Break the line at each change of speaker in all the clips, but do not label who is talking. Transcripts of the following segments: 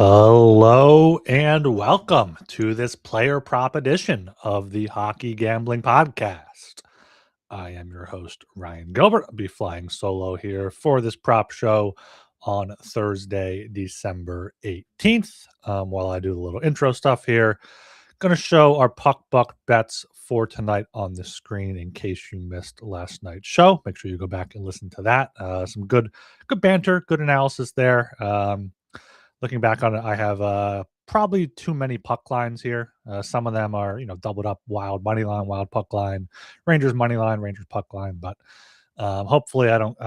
Hello and welcome to this player prop edition of the Hockey Gambling Podcast. I am your host, Ryan Gilbert. I'll be flying solo here for this prop show on Thursday, December 18th. While I do the little intro stuff here, going to show our puck buck bets for tonight on the screen in case you missed last night's show. Make sure you go back and listen to that. Some good banter, good analysis there. Looking back on it, I have probably too many puck lines here. Some of them are, doubled up wild money line, wild puck line, Rangers money line, Rangers puck line. But hopefully, I don't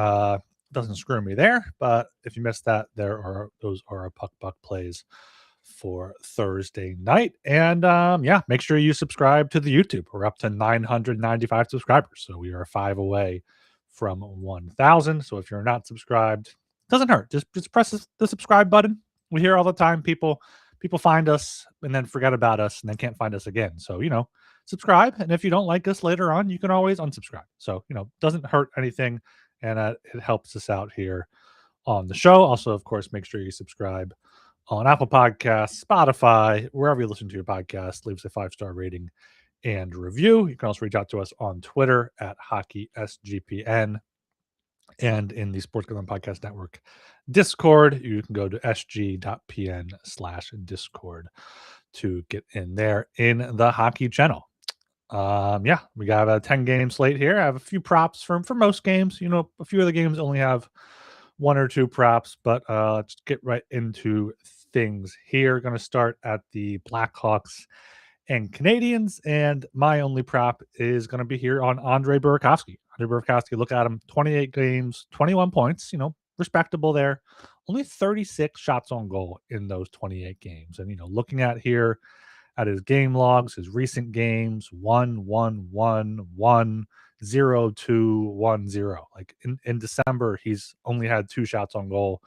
doesn't screw me there. But if you missed that, those are our puck buck plays for Thursday night. And make sure you subscribe to the YouTube. We're up to 995 subscribers, so we are 5 away from 1,000. So if you're not subscribed, doesn't hurt. Just press the subscribe button. We hear all the time people find us and then forget about us and then can't find us again. So, subscribe. And if you don't like us later on, you can always unsubscribe. So, doesn't hurt anything. And it helps us out here on the show. Also, of course, make sure you subscribe on Apple Podcasts, Spotify, wherever you listen to your podcast. Leave us a 5-star rating and review. You can also reach out to us on Twitter at HockeySGPN. And in the Sports Gambling Podcast Network Discord, you can go to sg.pn/discord to get in there in the hockey channel. We got a 10-game slate here. I have a few props for most games. A few of the games only have 1 or 2 props, but let's get right into things here. Going to start at the Blackhawks and Canadians, and my only prop is going to be here on Andre Burakovsky. Look at him, 28 games, 21 points, respectable there. Only 36 shots on goal in those 28 games. And, looking at here at his game logs, his recent games, 1-1-1-1, 0-2-1-0. Like in December, he's only had 2 shots on goal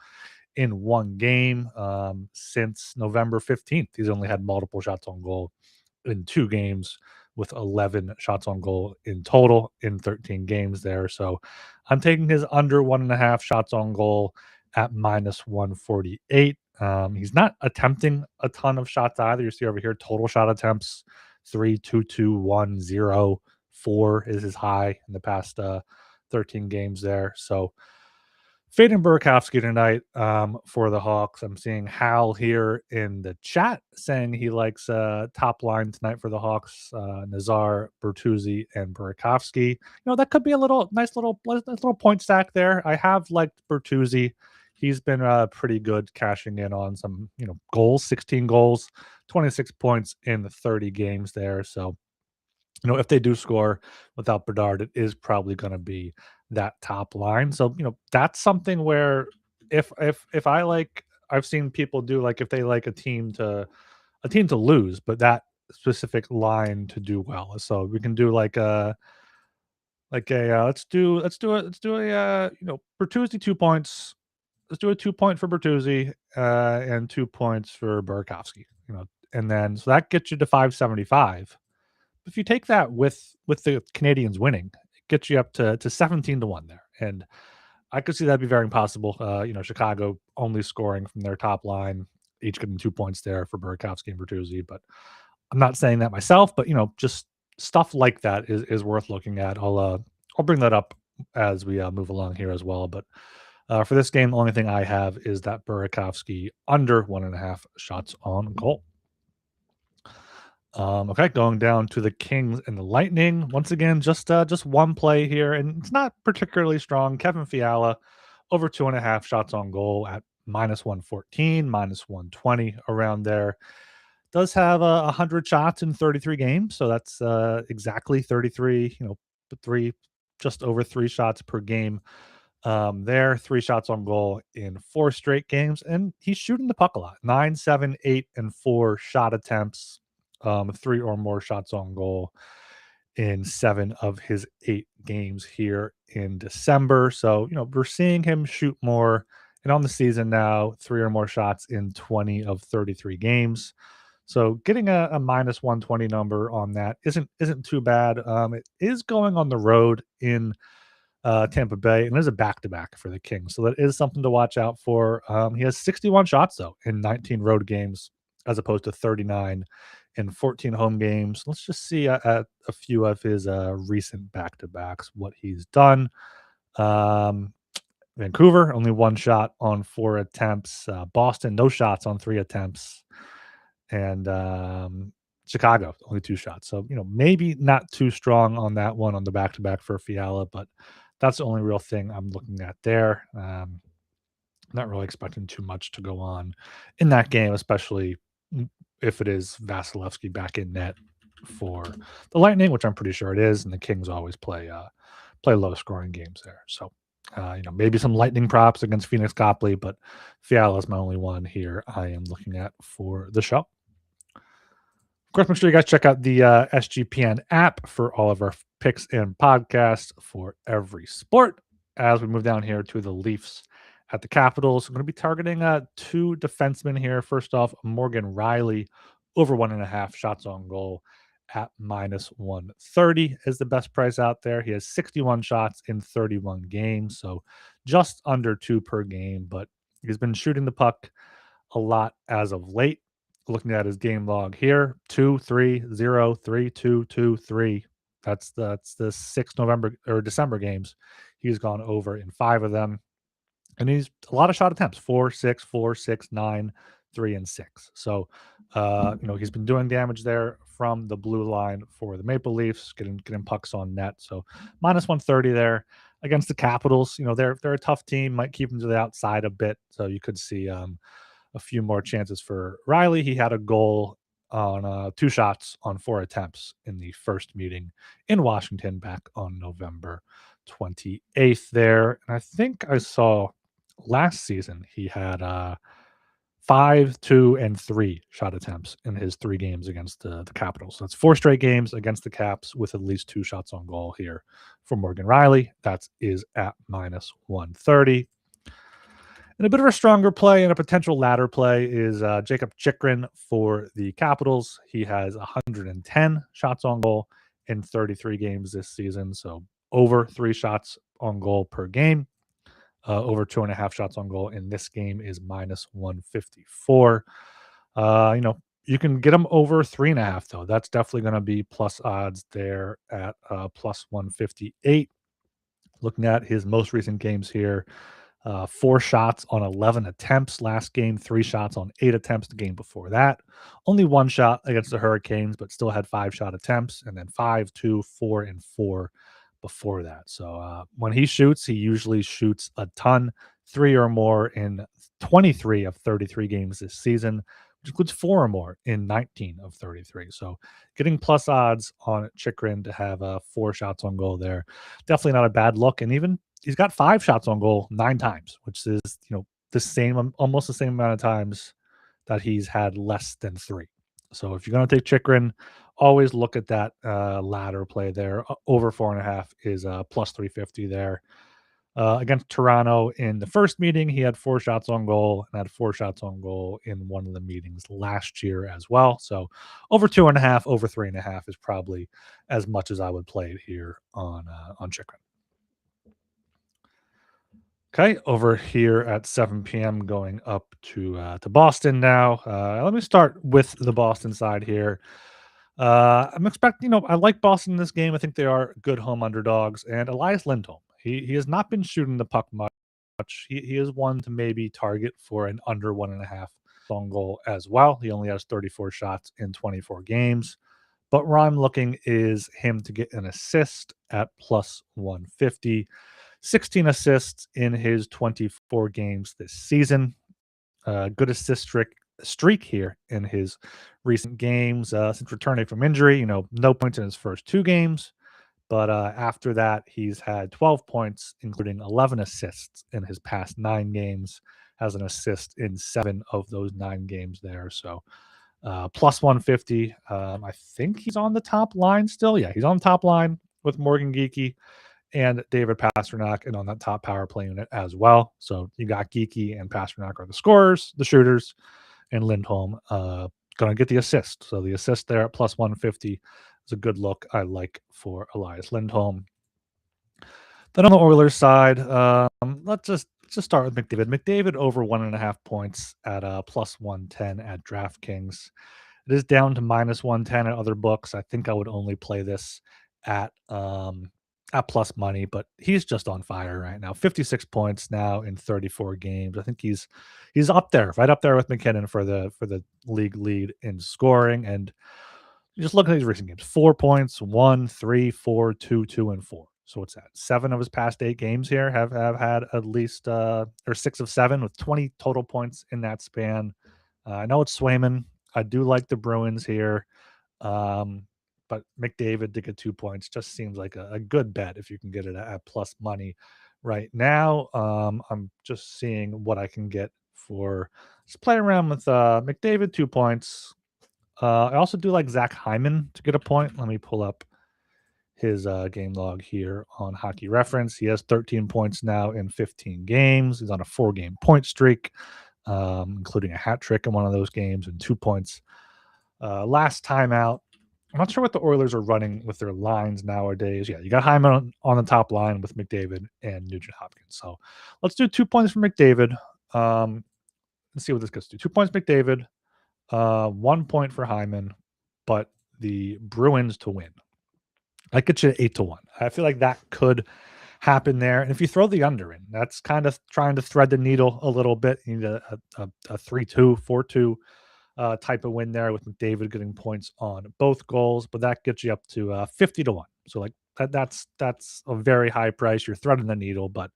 in 1 game. Since November 15th, he's only had multiple shots on goal in 2 games, with 11 shots on goal in total in 13 games there. So I'm taking his under 1.5 shots on goal at -148. He's not attempting a ton of shots either. You see over here, total shot attempts, 3, 2, 2, 1, 0, 4 is his high in the past 13 games there. So fading Burakovsky tonight for the Hawks. I'm seeing Hal here in the chat saying he likes top line tonight for the Hawks. Nazar, Bertuzzi, and Burakovsky. That could be a nice little point stack there. I have liked Bertuzzi. He's been pretty good cashing in on some goals, 16 goals, 26 points in the 30 games there. So if they do score without Bedard, it is probably going to be that top line. So, that's something where if I've seen people do, like, if they like a team to lose, but that specific line to do well. So we can do let's do a Bertuzzi 2 points. Let's do a 2-point for Bertuzzi and 2 points for Burakovsky, and then so that gets you to 575. If you take that with the Canadians winning, it gets you up to 17-1 there. And I could see that be very possible. Chicago only scoring from their top line, each getting 2 points there for Burakovsky and Bertuzzi. But I'm not saying that myself, but just stuff like that is worth looking at. I'll bring that up as we move along here as well. But for this game, the only thing I have is that Burakovsky under 1.5 shots on goal. Okay, going down to the Kings and the Lightning. Once again, just one play here, and it's not particularly strong. Kevin Fiala over 2.5 shots on goal at -114, -120 around there. Does have 100 shots in 33 games, so that's exactly 33. Just over 3 shots per game. There, 3 shots on goal in 4 straight games, and he's shooting the puck a lot. 9, 7, 8, and 4 shot attempts. 3 or more shots on goal in 7 of his 8 games here in December. So, we're seeing him shoot more. And on the season now, 3 or more shots in 20 of 33 games. So getting a -120 number on that isn't too bad. It is going on the road in Tampa Bay, and there's a back-to-back for the Kings, so that is something to watch out for. He has 61 shots, though, in 19 road games, as opposed to 39 in 14 home games. Let's just see at a few of his recent back-to-backs, what he's done. Um, Vancouver, only 1 shot on 4 attempts. Boston, no shots on 3 attempts. And Chicago, only 2 shots. So, maybe not too strong on that one on the back-to-back for Fiala, but that's the only real thing I'm looking at there. Not really expecting too much to go on in that game, especially if it is Vasilevsky back in net for the Lightning, which I'm pretty sure it is, and the Kings always play low scoring games there. So, maybe some Lightning props against Phoenix Copley, but Fiala is my only one here I am looking at for the show. Of course, make sure you guys check out the SGPN app for all of our picks and podcasts for every sport. As we move down here to the Leafs at the Capitals, I'm going to be targeting 2 defensemen here. First off, Morgan Riley, over 1.5 shots on goal at -130 is the best price out there. He has 61 shots in 31 games, so just under 2 per game, but he's been shooting the puck a lot as of late. Looking at his game log here, 2, 3, 0, 3, 2, 2, 3. That's the 6 November or December games. He's gone over in 5 of them. And he's a lot of shot attempts, 4, 6, 4, 6, 9, 3, and 6. So, he's been doing damage there from the blue line for the Maple Leafs, getting pucks on net. So -130 there against the Capitals. They're a tough team, might keep them to the outside a bit. So you could see a few more chances for Riley. He had a goal on 2 shots on 4 attempts in the first meeting in Washington back on November 28th there. And I think I saw last season he had 5, 2, and 3 shot attempts in his 3 games against the Capitals. So that's 4 straight games against the Caps with at least 2 shots on goal here for Morgan Riley. That is at -130. And a bit of a stronger play and a potential ladder play is Jacob Chikrin for the Capitals. He has 110 shots on goal in 33 games this season, so over 3 shots on goal per game. Over 2.5 shots on goal in this game is -154. You can get him over 3.5 though. That's definitely going to be plus odds there at +158. Looking at his most recent games here, 4 shots on 11 attempts last game, 3 shots on 8 attempts the game before that. Only 1 shot against the Hurricanes, but still had 5 shot attempts, and then 5, 2, 4, and 4 before that. So when he shoots, he usually shoots a ton, 3 or more in 23 of 33 games this season, which includes 4 or more in 19 of 33. So getting plus odds on Chikrin to have 4 shots on goal there, definitely not a bad look. And even he's got 5 shots on goal 9 times, which is, the same, almost the same amount of times that he's had less than 3. So if you're going to take Chikrin, always look at that ladder play there. Over 4.5 is plus 350 there. Against Toronto in the first meeting, he had 4 shots on goal and had 4 shots on goal in one of the meetings last year as well. So over 2.5, over 3.5 is probably as much as I would play it here on Chikrin. Okay, over here at 7 p.m., going up to Boston now. Let me start with the Boston side here. I'm expecting, I like Boston in this game. I think they are good home underdogs. And Elias Lindholm, he has not been shooting the puck much. He is one to maybe target for an under 1.5 on goal as well. He only has 34 shots in 24 games. But where I'm looking is him to get an assist at plus 150. 16 assists in his 24 games this season. Good assist streak here in his recent games since returning from injury. No points in his first 2 games, but after that, he's had 12 points, including 11 assists in his past 9 games. Has an assist in 7 of those 9 games there. So plus 150. I think he's on the top line still. Yeah, he's on the top line with Morgan Geekie and David Pastrnak, and on that top power play unit as well. So you got Geekie and Pastrnak are the scorers, the shooters, and Lindholm going to get the assist. So the assist there at plus 150 is a good look I like for Elias Lindholm. Then on the Oilers side, let's just start with McDavid. McDavid over 1.5 points at plus 110 at DraftKings. It is down to minus 110 at other books. I think I would only play this at um at plus money, but he's just on fire right now. 56 points now in 34 games. I think he's up there, right up there with McKinnon for the league lead in scoring. And you just look at these recent games: 4 points, 1, 3, 4, 2, 2, and 4. So what's that? 7 of his past 8 games here have had at least or 6 of 7 with 20 total points in that span. I know it's Swayman. I do like the Bruins here. Um, but McDavid to get 2 points just seems like a good bet if you can get it at plus money right now. I'm just seeing what I can get for just play around with McDavid 2 points. I also do like Zach Hyman to get a point. Let me pull up his game log here on Hockey Reference. He has 13 points now in 15 games. He's on a 4-game point streak, including a hat trick in one of those games and 2 points last time out. I'm not sure what the Oilers are running with their lines nowadays. Yeah, you got Hyman on the top line with McDavid and Nugent Hopkins. So let's do 2 points for McDavid. Let's see what this gets to. 2 points McDavid, 1 point for Hyman, but the Bruins to win. I get you 8-1. I feel like that could happen there. And if you throw the under in, that's kind of trying to thread the needle a little bit. You need a 3-2, 4-2 type of win there with McDavid getting points on both goals, but that gets you up to 50-1. So like that's a very high price. You're threading the needle, but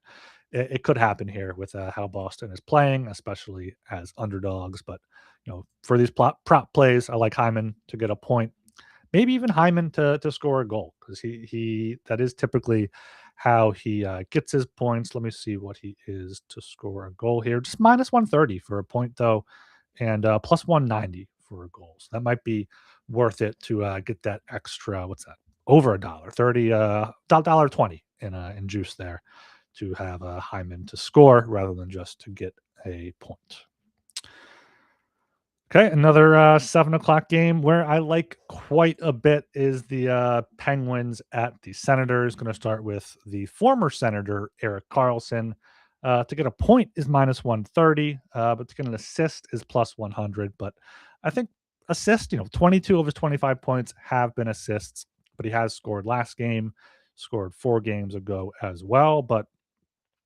it could happen here with how Boston is playing, especially as underdogs. But for these prop plays, I like Hyman to get a point, maybe even Hyman to score a goal, because he that is typically how he gets his points. Let me see what he is to score a goal here. Just minus 130 for a point though, and plus 190 for a goal. So that might be worth it to get that extra. What's that? Over a dollar, 30, dollar 20 in juice there to have a Hyman to score rather than just to get a point. Okay, another 7 o'clock game where I like quite a bit is the Penguins at the Senators. Going to start with the former Senator Erik Karlsson. To get a point is minus 130, but to get an assist is plus 100. But I think assist, 22 of his 25 points have been assists, but he has scored last game, scored 4 games ago as well. But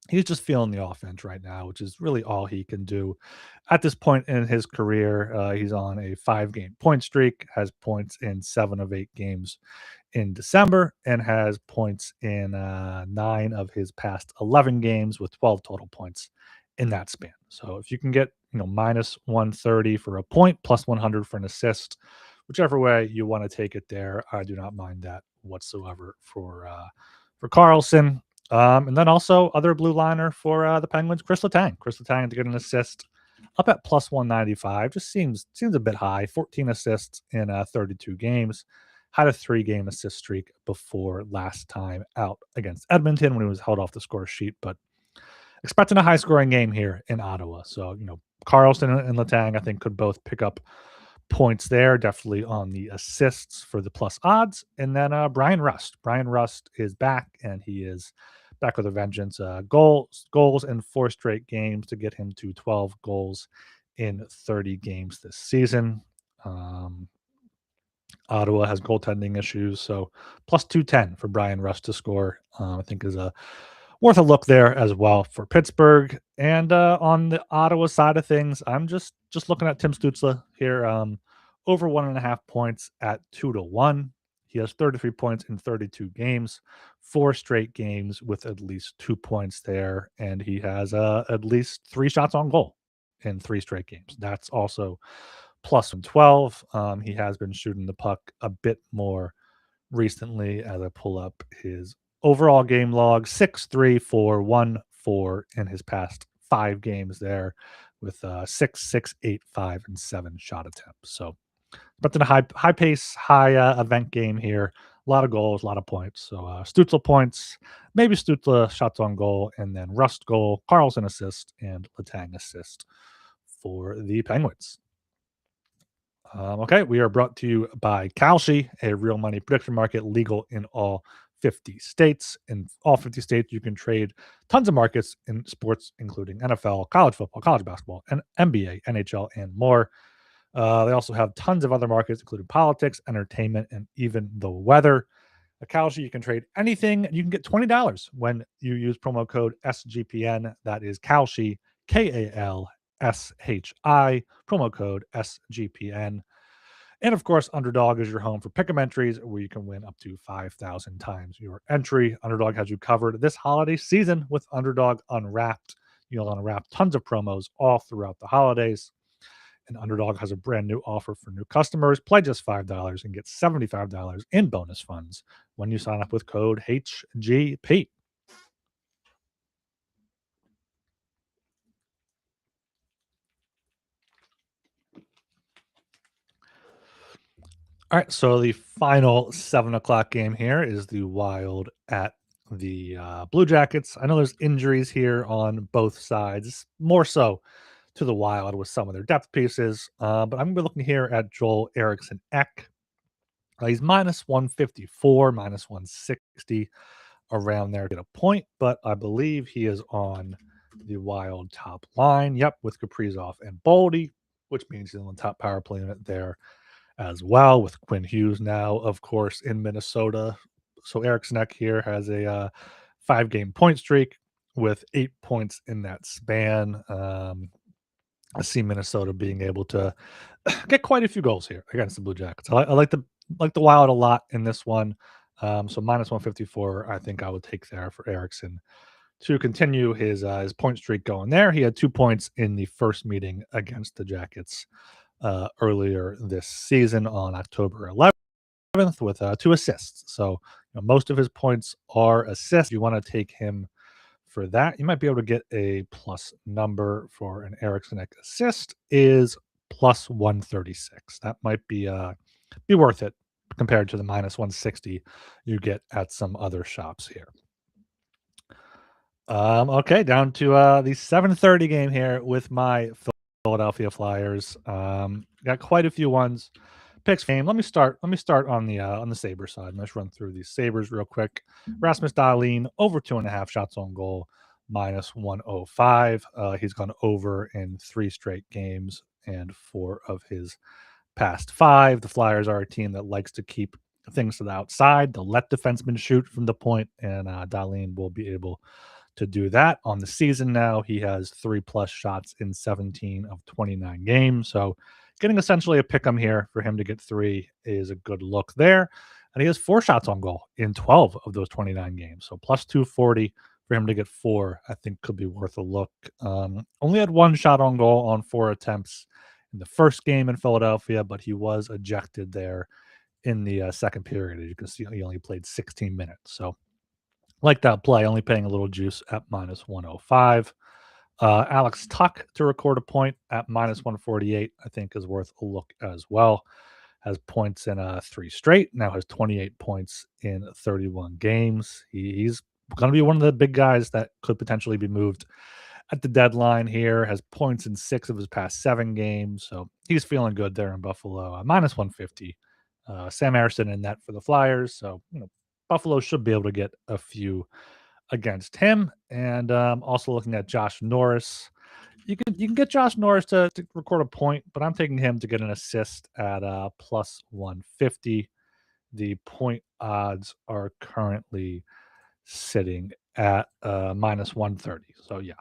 he's just feeling the offense right now, which is really all he can do at this point in his career. He's on a 5-game point streak, has points in 7 of 8 games in December, and has points in 9 of his past 11 games with 12 total points in that span. So if you can get minus 130 for a point, plus 100 for an assist, whichever way you want to take it there, I do not mind that whatsoever for Carlson. And then also other blue liner for the Penguins, Chris Letang. Chris Letang to get an assist up at plus 195. Just seems a bit high. 14 assists in 32 games. Had a 3-game assist streak before last time out against Edmonton when he was held off the score sheet. But expecting a high-scoring game here in Ottawa. So, Carlson and Letang, I think, could both pick up points there, definitely on the assists for the plus odds. And then Brian Rust. Brian Rust is back, and he is back with a vengeance. Goals in 4 straight games to get him to 12 goals in 30 games this season. Ottawa has goaltending issues, so plus 210 for Brian Rust to score, I think is worth a look there as well for Pittsburgh. And on the Ottawa side of things, I'm just looking at Tim Stützle here, over 1.5 points at 2-1. He has 33 points in 32 games, 4 straight games with at least 2 points there, and he has at least 3 shots on goal in 3 straight games. That's also plus 12. He has been shooting the puck a bit more recently as I pull up his overall game log. 6-3-4-1-4 in his past 5 games there with 6-6-8-5 and 7 shot attempts. So but then a high pace, high event game here. A lot of goals, a lot of points. So Stützle points, maybe Stützle shots on goal, and then Rust goal, Carlson assist, and Letang assist for the Penguins. Okay, we are brought to you by Kalshi, a real money prediction market, legal in all 50 states. In all 50 states, you can trade tons of markets in sports, including NFL, college football, college basketball, and NBA, NHL, and more. They also have tons of other markets, including politics, entertainment, and even the weather. At Kalshi, you can trade anything. You can get $20 when you use promo code SGPN. That is Kalshi, KALSHI, promo code SGPN. And of course, Underdog is your home for pick'em entries where you can win up to 5,000 times your entry. Underdog has you covered this holiday season with Underdog Unwrapped. You'll unwrap tons of promos all throughout the holidays. And Underdog has a brand new offer for new customers. Play just $5 and get $75 in bonus funds when you sign up with code HGP. All right, so the final 7 o'clock game here is the Wild at the Blue Jackets. I know there's injuries here on both sides, more so to the Wild with some of their depth pieces. But I'm going to be looking here at Joel Eriksson Ek. He's minus 154, minus 160 around there to get a point, but I believe he is on the Wild top line. Yep, with Kaprizov and Boldy, which means he's on the top power play unit there as well, with Quinn Hughes now, of course, in Minnesota. So Eriksson Ek here has a 5-game point streak with 8 points in that span. I see Minnesota being able to get quite a few goals here against the Blue Jackets. I like the Wild a lot in this one. So minus 154, I think I would take there for Eriksson to continue his point streak going there. He had 2 points in the first meeting against the Jackets earlier this season on October 11th with 2 assists. So most of his points are assists. You want to take him for that. You might be able to get a plus number for an Eriksson Ek assist is plus 136. That might be worth it compared to the minus 160 you get at some other shops here. Okay, down to the 7:30 game here with my Philadelphia Flyers. Got quite a few ones. Picks game. Let me start on the Sabre side. Let's run through these Sabres real quick. Rasmus Dahlin over 2.5 shots on goal, minus 105. He's gone over in 3 straight games and 4 of his past 5. The Flyers are a team that likes to keep things to the outside. They'll let defensemen shoot from the point, and Dahlin will be able to do that on the season. Now he has 3+ shots in 17 of 29 games. So getting essentially a pick 'em here for him to get 3 is a good look there. And he has 4 shots on goal in 12 of those 29 games. So plus 240 for him to get 4, I think could be worth a look. Only had 1 shot on goal on 4 attempts in the first game in Philadelphia, but he was ejected there in the second period. As you can see, he only played 16 minutes. So like that play, only paying a little juice at minus 105. Alex Tuck to record a point at minus 148, I think is worth a look as well. Has points in 3 straight, now has 28 points in 31 games. He's going to be one of the big guys that could potentially be moved at the deadline here. Has points in 6 of his past 7 games, so he's feeling good there in Buffalo. Minus 150. Sam Harrison in net for the Flyers, so Buffalo should be able to get a few against him. And also looking at Josh Norris. You can get Josh Norris to record a point, but I'm taking him to get an assist at plus 150. The point odds are currently sitting at minus 130. So yeah,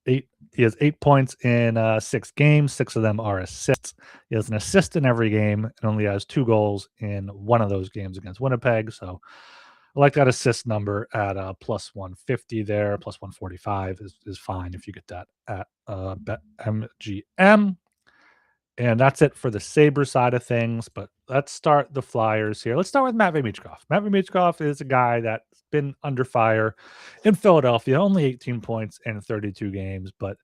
he has 8 points in 6 games. 6 of them are assists. He has an assist in every game and only has 2 goals in one of those games against Winnipeg. So I like that assist number at plus 150 there. Plus 145 is fine if you get that at BetMGM. And that's it for the Sabre side of things. But let's start the Flyers here. Let's start with Matvei Michkov. Matvei Michkov is a guy that's been under fire in Philadelphia, only 18 points in 32 games. But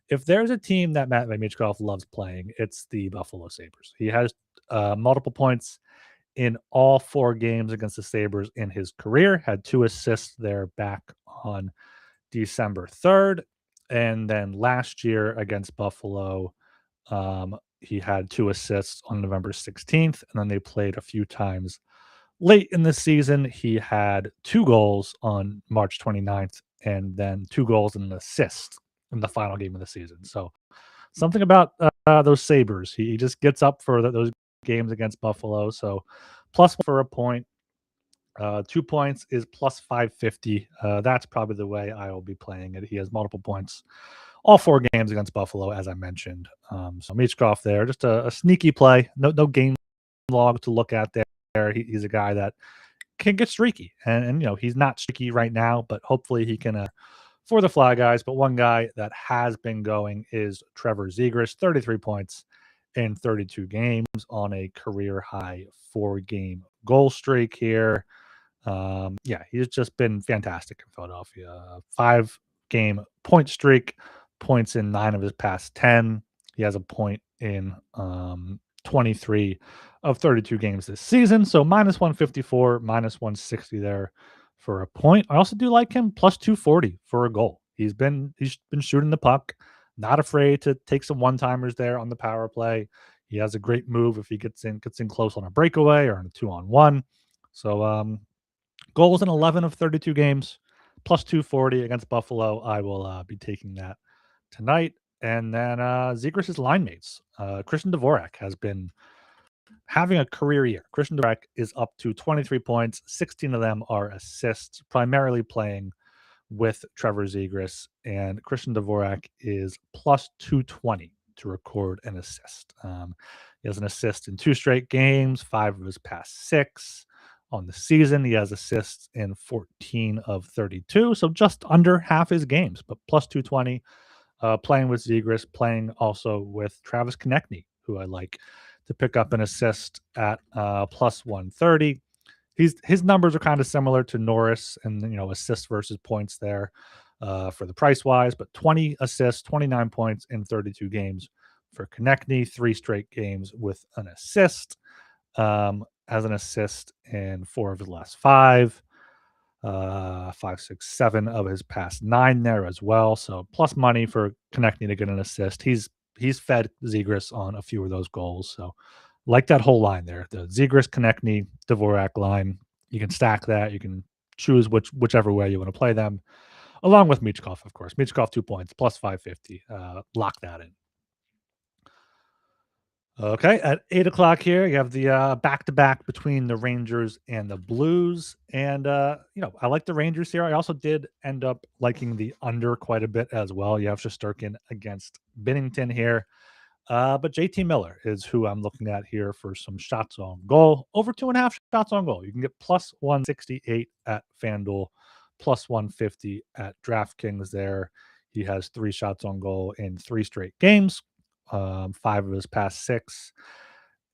if there's a team that Matvei Michkov loves playing, it's the Buffalo Sabres. He has multiple points in all 4 games against the Sabres in his career, had 2 assists there back on December 3rd. And then last year against Buffalo, he had 2 assists on November 16th, and then they played a few times Late in the season, he had 2 goals on March 29th and then 2 goals and an assist in the final game of the season. So something about those Sabres. He just gets up for those games against Buffalo. So plus for a point. 2 points is plus 550. That's probably the way I will be playing it. He has multiple points all 4 games against Buffalo, as I mentioned. So Michkov there, just a sneaky play. No game log to look at there. He's a guy that can get streaky, and he's not streaky right now, but hopefully he can for the Fly guys. But one guy that has been going is Trevor Zegras, 33 points in 32 games on a career high 4-game goal streak here. Yeah, he's just been fantastic in Philadelphia. 5-game point streak, points in 9 of his past 10. He has a point in 23 of 32 games this season. So minus 154, minus 160 there for a point. I also do like him plus 240 for a goal. He's been shooting the puck, not afraid to take some one-timers there on the power play. He has a great move if he gets in close on a breakaway or on a 2-on-1. So goals in 11 of 32 games, plus 240 against Buffalo. I will be taking that tonight. And then Zegras' line mates. Christian Dvorak has been having a career year. Christian Dvorak is up to 23 points. 16 of them are assists, primarily playing with Trevor Zegras. And Christian Dvorak is plus 220 to record an assist. He has an assist in 2 straight games, 5 of his past 6. On the season, he has assists in 14 of 32, so just under half his games, but plus 220. Playing with Zegras, playing also with Travis Konechny, who I like to pick up an assist at plus 130. His numbers are kind of similar to Norris, and assists versus points there for the price wise, but 20 assists, 29 points in 32 games for Konechny, 3 straight games with an assist. Has an assist in 4 of his last 5, 5, 6, 7 of his past 9 there as well. So plus money for Konechny to get an assist. He's fed Zegras on a few of those goals. So like that whole line there, the Zegras, Konechny, Dvorak line. You can stack that. You can choose whichever way you want to play them, along with Michkov, of course. Michkov 2 points plus 550. Lock that in. Okay, at 8 o'clock here, you have the back-to-back between the Rangers and the Blues. And, I like the Rangers here. I also did end up liking the under quite a bit as well. You have Shesterkin against Binnington here. But JT Miller is who I'm looking at here for some shots on goal. Over 2.5 shots on goal. You can get plus 168 at FanDuel, plus 150 at DraftKings there. He has 3 shots on goal in 3 straight games. 5 of his past 6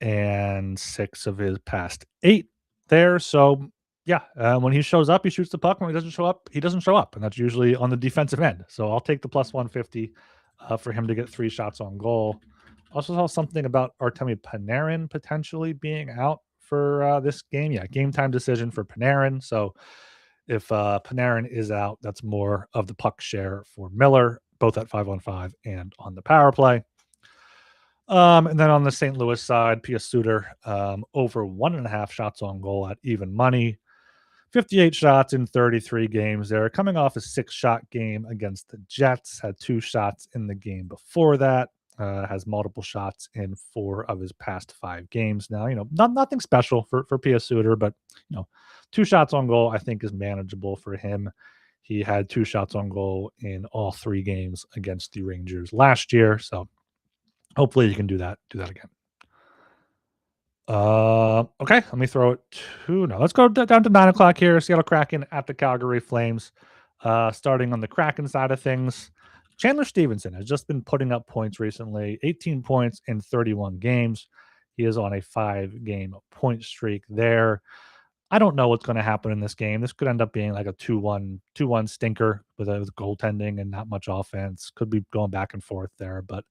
and 6 of his past 8 there. So yeah, when he shows up, he shoots the puck. When he doesn't show up, he doesn't show up, and that's usually on the defensive end. So I'll take the plus 150 for him to get 3 shots on goal. Also saw something about Artemi Panarin potentially being out for this game. Yeah, game time decision for Panarin. So if Panarin is out, that's more of the puck share for Miller, both at 5-on-5 and on the power play. And then on the St. Louis side, Pia Suter over 1.5 shots on goal at even money. 58 shots in 33 games there. Coming off a 6-shot game against the Jets. Had 2 shots in the game before that. Has multiple shots in 4 of his past 5 games. Now, nothing special for Pia Suter, but 2 shots on goal I think is manageable for him. He had 2 shots on goal in all 3 games against the Rangers last year. So hopefully you can do that again. Okay, let me throw it to let's go down to 9 o'clock here. Seattle Kraken at the Calgary Flames. Starting on the Kraken side of things, Chandler Stevenson has just been putting up points recently. 18 points in 31 games. He is on a 5-game point streak there. I don't know what's going to happen in this game. This could end up being like a 2-1 stinker with goaltending and not much offense. Could be going back and forth there, but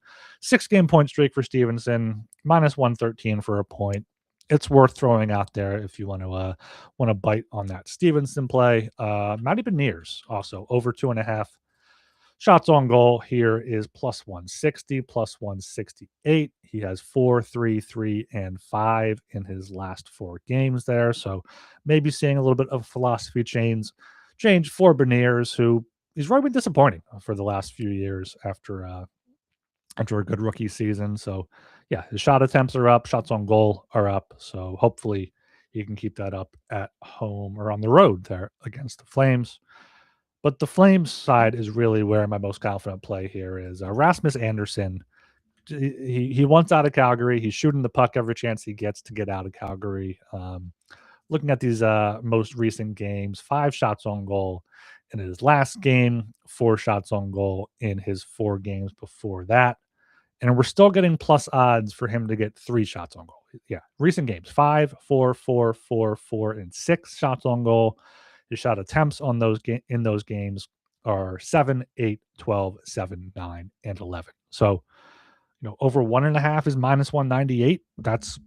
6-game point streak for Stevenson, minus 113 for a point. It's worth throwing out there if you want to bite on that Stevenson play. Matty Beniers also over 2.5 Shots on goal here is plus 160, plus 168. He has 4, 3, 3, and 5 in his last 4 games there. So maybe seeing a little bit of philosophy change for Beniers, who he's really been disappointing for the last few years after a good rookie season. So yeah, his shot attempts are up, shots on goal are up. So hopefully he can keep that up at home or on the road there against the Flames. But the Flames side is really where my most confident play here is. Rasmus Anderson. He wants out of Calgary. He's shooting the puck every chance he gets to get out of Calgary. Looking at these most recent games, 5 shots on goal in his last game, 4 shots on goal in his 4 games before that. And we're still getting plus odds for him to get 3 shots on goal. Yeah, recent games, 5, 4, 4, 4, 4, and 6 shots on goal. His shot attempts on in those games are 7, 8, 12, 7, 9, and 11. So, over 1.5 is minus 198. That's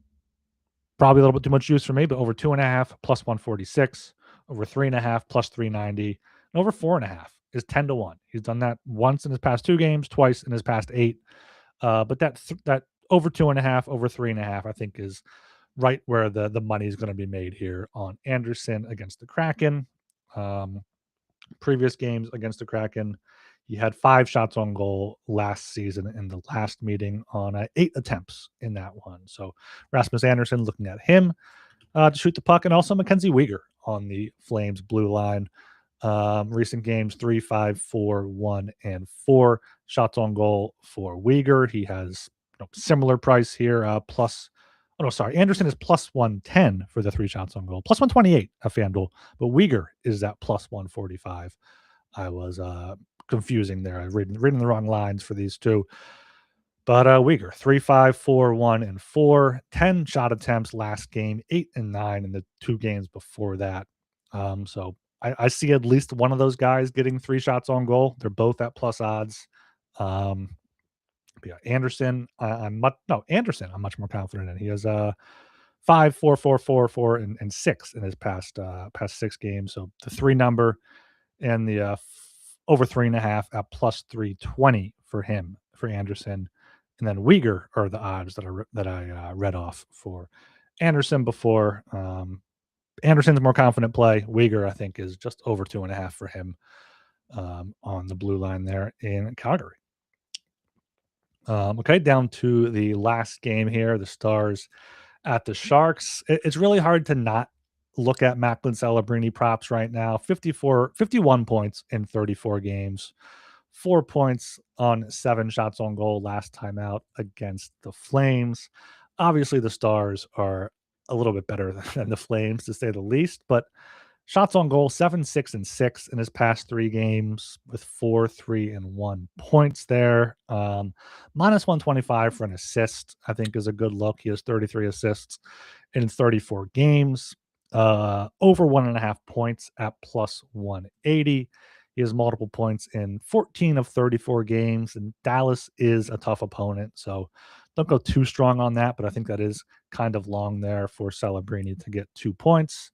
probably a little bit too much juice for me, but over 2.5 plus 146, over 3.5 plus 390, and over 4.5 is 10-1. He's done that once in his past 2 games, twice in his past 8. But that over 2.5, over 3.5, I think is right where the money is going to be made here on Anderson against the Kraken. Previous games against the Kraken, he had 5 shots on goal last season in the last meeting on 8 attempts in that one. So Rasmus Anderson, looking at him to shoot the puck, and also Mackenzie Weegar on the Flames blue line. Recent games 3, 5, 4, 1, and 4 shots on goal for Weegar. He has similar price here. Anderson is plus 110 for the 3 shots on goal, plus 128 at FanDuel, but Weegar is at plus 145. I was confusing there. I reading the wrong lines for these two. But Weegar, 3, 5, 4, 1, and 4, 10 shot attempts last game, 8 and 9 in the 2 games before that. So I see at least one of those guys getting 3 shots on goal. They're both at plus odds. Yeah, Anderson, Anderson, I'm much more confident in. He has 5, 4, 4, 4, 4, and 6 in his past 6 games. So the 3 number and the over 3.5 at plus 320 for Anderson, and then Weegar are the odds that I read off for Anderson before. Anderson's more confident play. Weegar, I think, is just over 2.5 for him on the blue line there in Calgary. Okay, down to the last game here, the Stars at the Sharks. It's really hard to not look at Macklin Celebrini props right now. 51 points in 34 games, 4 points on 7 shots on goal last time out against the Flames. Obviously, the Stars are a little bit better than the Flames, to say the least, but shots on goal, 7, 6, and 6 in his past 3 games with 4, 3, and 1 points there. Minus 125 for an assist, I think, is a good look. He has 33 assists in 34 games. Over 1.5 points at plus 180. He has multiple points in 14 of 34 games, and Dallas is a tough opponent, so don't go too strong on that, but I think that is kind of long there for Celebrini to get 2 points.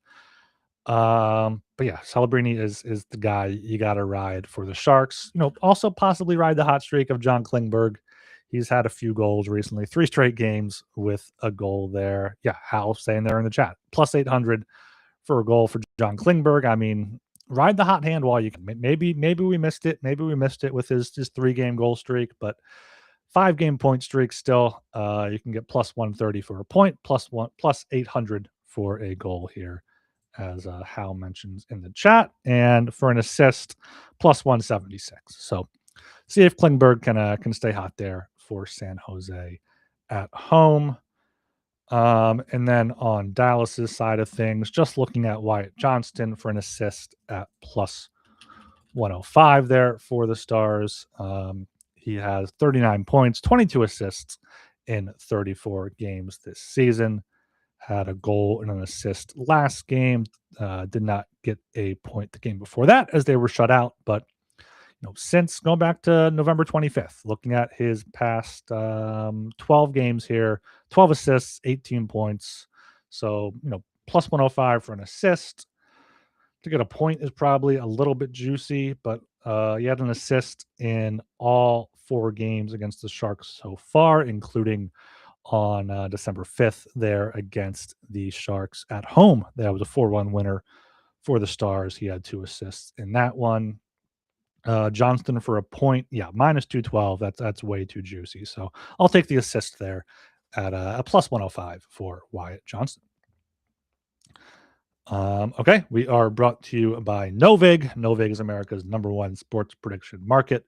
But yeah, Celebrini is the guy you got to ride for the Sharks. Also possibly ride the hot streak of John Klingberg. He's had a few goals recently, 3 straight games with a goal there. Yeah, Hal saying there in the chat, plus 800 for a goal for John Klingberg. I mean, ride the hot hand while you can. Maybe we missed it. Maybe we missed it with his 3-game goal streak, but 5-game point streak still. You can get plus 130 for a point, plus 800 for a goal here, as Hal mentions in the chat, and for an assist, plus 176. So see if Klingberg can stay hot there for San Jose at home. And then on Dallas's side of things, just looking at Wyatt Johnston for an assist at plus 105 there for the Stars. He has 39 points, 22 assists in 34 games this season. Had a goal and an assist last game. Did not get a point the game before that, as they were shut out. But since going back to November 25th, looking at his past 12 games here, 12 assists, 18 points. So plus 105 for an assist. To get a point is probably a little bit juicy, but He had an assist in all 4 games against the Sharks so far, including on December 5th there against the Sharks at home. That was a 4-1 winner for the Stars. He had 2 assists in that one. Johnston for a point, yeah, minus 212. That's way too juicy. So I'll take the assist there at a plus 105 for Wyatt Johnston. Okay, we are brought to you by Novig. Novig is America's #1 sports prediction market.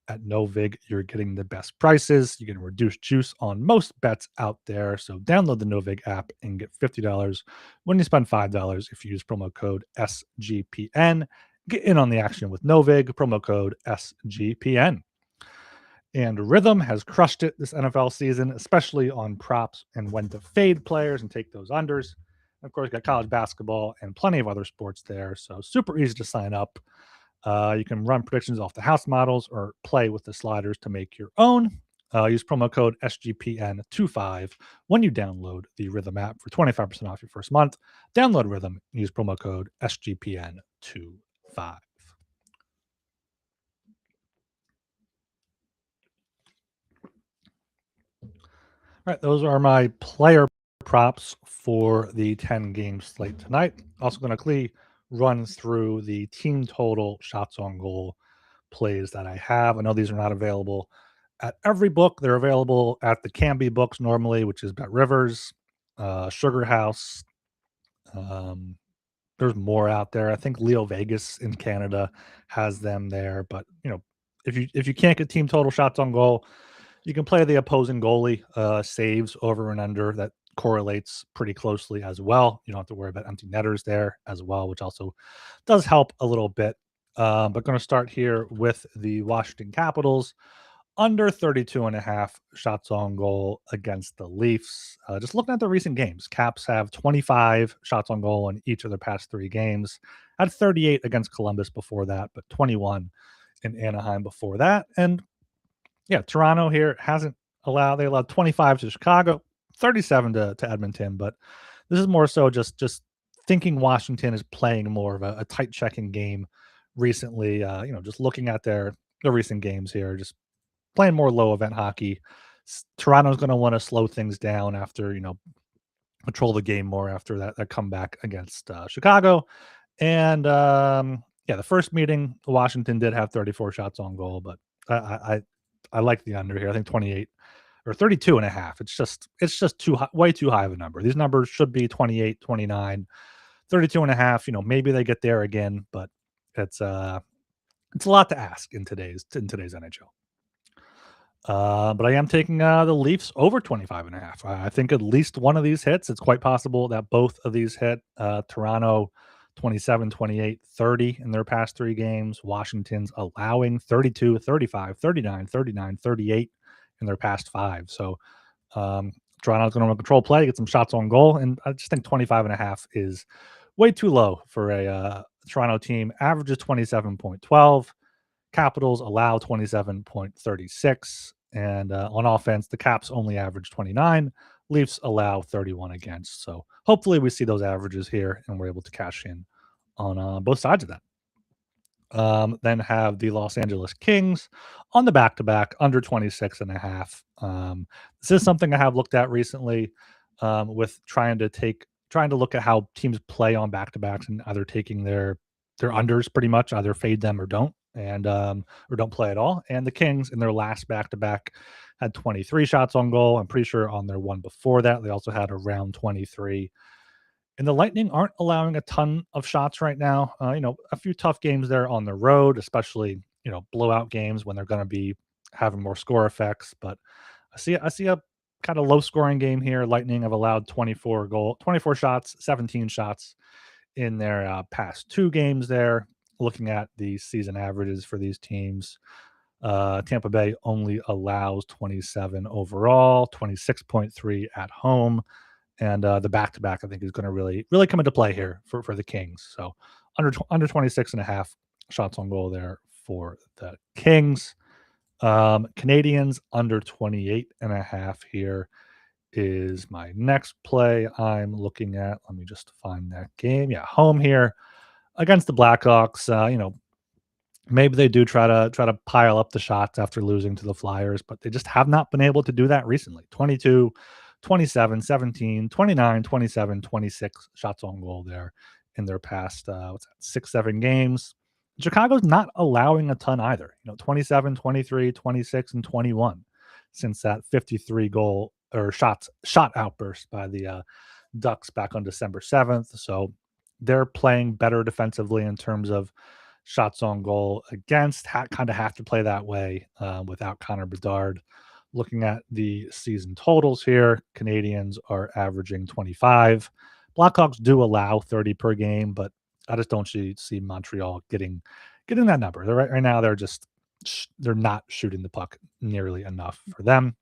At Novig, you're getting the best prices. You can reduce juice on most bets out there. So download the Novig app and get $50 when you spend $5 if you use promo code SGPN. Get in on the action with Novig, promo code SGPN. And Rhythm has crushed it this NFL season, especially on props and when to fade players and take those unders. Of course, got college basketball and plenty of other sports there. So super easy to sign up. You can run predictions off the house models or play with the sliders to make your own. Use promo code SGPN25 when you download the Rhythm app for 25% off your first month. Download Rhythm, use promo code SGPN25. All right, those are my player props for the 10-game slate tonight. Also going to quickly run through the team total shots on goal plays that I have. I know these are not available at every book. They're available at the Canby books normally, which is Bet Rivers, Sugar House. There's more out there. I think Leo Vegas in Canada has them there. But if you can't get team total shots on goal, you can play the opposing goalie saves over and under. That correlates pretty closely as well. You don't have to worry about empty netters there as well, which also does help a little bit. But going to start here with the Washington Capitals under 32.5 shots on goal against the Leafs. Just looking at the recent games, Caps have 25 shots on goal in each of their past 3 games. Had 38 against Columbus before that, but 21 in Anaheim before that. And yeah, Toronto here they allowed 25 to Chicago, 37 to Edmonton, but this is more so just thinking Washington is playing more of a tight checking game recently. Just looking at their recent games here, just playing more low event hockey. Toronto's going to want to slow things down after, control the game more after that comeback against Chicago. And the first meeting, Washington did have 34 shots on goal, but I like the under here. I think 28 or 32.5. It's just too high, way too high of a number. These numbers should be 28, 29, 32.5. Maybe they get there again, but it's a lot to ask in today's NHL. But I am taking the Leafs over 25.5. I think at least one of these hits. It's quite possible that both of these hit. Toronto 27, 28, 30 in their past 3 games. Washington's allowing 32, 35, 39, 39, 38 in their past 5. So Toronto's going to control play, get some shots on goal. And I just think 25.5 is way too low for a Toronto team. Averages 27.12. Capitals allow 27.36. And on offense, the Caps only average 29. Leafs allow 31 against. So hopefully we see those averages here and we're able to cash in on both sides of that. Then have the Los Angeles Kings on the back-to-back under 26.5. This is something I have looked at recently with trying to look at how teams play on back-to-backs and either taking their unders pretty much, either fade them or don't. And or don't play at all. And the Kings in their last back-to-back had 23 shots on goal. I'm pretty sure on their one before that, they also had around 23. And the Lightning aren't allowing a ton of shots right now. A few tough games there on the road, especially, blowout games when they're going to be having more score effects. But I see a kind of low scoring game here. Lightning have allowed 24 shots, 17 shots in their past 2 games there. Looking at the season averages for these teams, Tampa Bay only allows 27 overall, 26.3 at home, and the back-to-back I think is going to really come into play here for the Kings. So under 26.5 shots on goal there for the Kings. Canadians under 28.5 here is my next play I'm looking at. Let me just find that game. Yeah, home here against the Blackhawks. Maybe they do try to pile up the shots after losing to the Flyers, but they just have not been able to do that recently. 22, 27, 17, 29, 27, 26 shots on goal there in their past what's that, 6 7 games. Chicago's not allowing a ton either. 27, 23, 26 and 21 since that 53 goal or shot outburst by the Ducks back on December 7th. So they're playing better defensively in terms of shots on goal against. Kind of have to play that way without Connor Bedard. Looking at the season totals here, Canadians are averaging 25. Blackhawks do allow 30 per game, but I just don't see Montreal getting that number. Right now they're not shooting the puck nearly enough for them.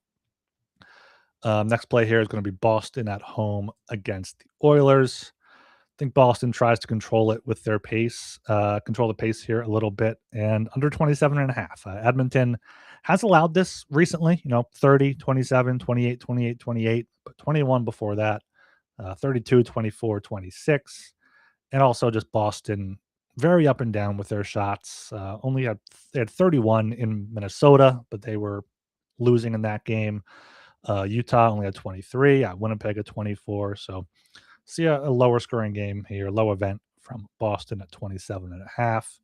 Next play here is going to be Boston at home against the Oilers. I think Boston tries to control it with their pace, control the pace here a little bit, and under 27 and a half. Edmonton has allowed this recently, 30, 27, 28, 28, 28, but 21 before that, 32, 24, 26. And also just Boston very up and down with their shots. They had 31 in Minnesota, but they were losing in that game. Utah only had 23. Winnipeg at 24. So see a lower scoring game here, low event from Boston at 27 and a half.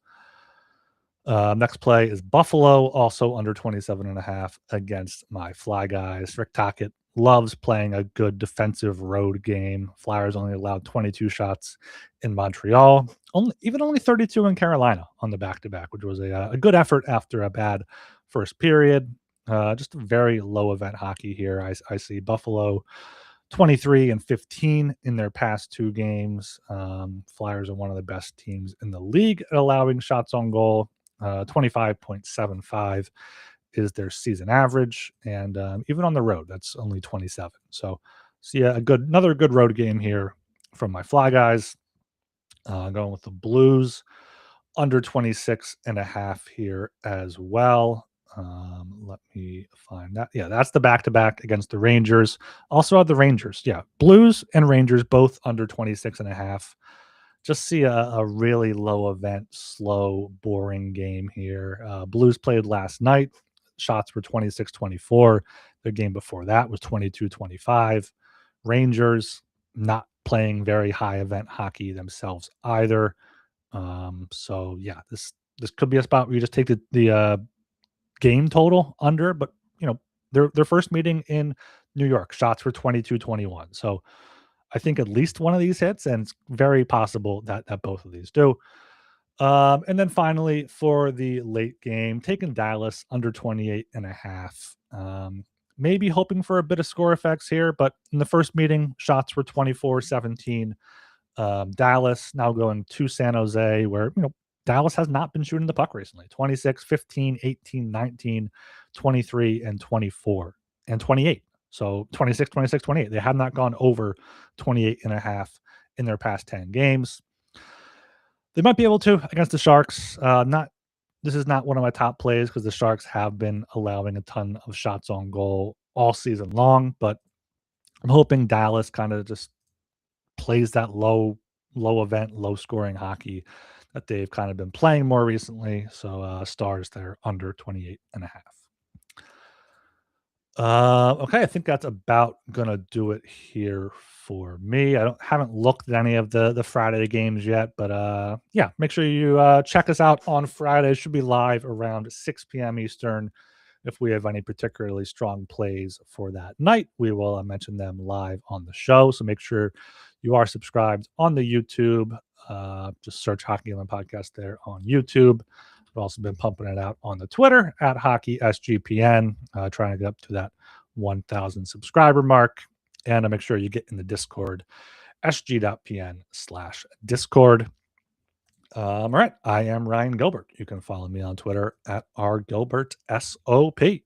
Next play is Buffalo, also under 27 and a half against my Fly Guys. Rick Tocchet loves playing a good defensive road game. Flyers only allowed 22 shots in Montreal, only 32 in Carolina on the back-to-back, which was a good effort after a bad first period. Just a very low event hockey here. I see Buffalo 23 and 15 in their past 2 games. Flyers are one of the best teams in the league at allowing shots on goal. 25.75 is their season average, and even on the road, that's only 27. So, see another good road game here from my Fly Guys. Going with the Blues under 26 and a half here as well. Let me find that. Yeah, that's the back-to-back against the Rangers. Also have the Rangers. Yeah, Blues and Rangers both under 26 and a half. Just see a really low event, slow, boring game here. Blues played last night. Shots were 26-24. Their game before that was 22-25. Rangers not playing very high event hockey themselves either. So yeah, this could be a spot where you just take the game total under, but their first meeting in New York, shots were 22-21. So I think at least one of these hits, and it's very possible that both of these do. And then finally for the late game, taking Dallas under 28 and a half. Maybe hoping for a bit of score effects here, but in the first meeting, shots were 24-17. Dallas now going to San Jose, where Dallas has not been shooting the puck recently. 26, 15, 18, 19, 23, and 24, and 28. So 26, 26, 28. They have not gone over 28 and a half in their past 10 games. They might be able to against the Sharks. This is not one of my top plays because the Sharks have been allowing a ton of shots on goal all season long, but I'm hoping Dallas kind of just plays that low event, low scoring hockey that they've kind of been playing more recently. So Stars there under 28 and a half. Okay, I think that's about gonna do it here for me. Haven't looked at any of the Friday games yet, but yeah, make sure you check us out on Friday. It should be live around 6 p.m. Eastern. If we have any particularly strong plays for that night, we will mention them live on the show. So make sure you are subscribed on the YouTube. Just search Hockey Gambling Podcast there on YouTube. We've also been pumping it out on the Twitter at HockeySGPN, trying to get up to that 1,000 subscriber mark. And make sure you get in the Discord, sg.pn/Discord. All right. I am Ryan Gilbert. You can follow me on Twitter at rgilbertsop.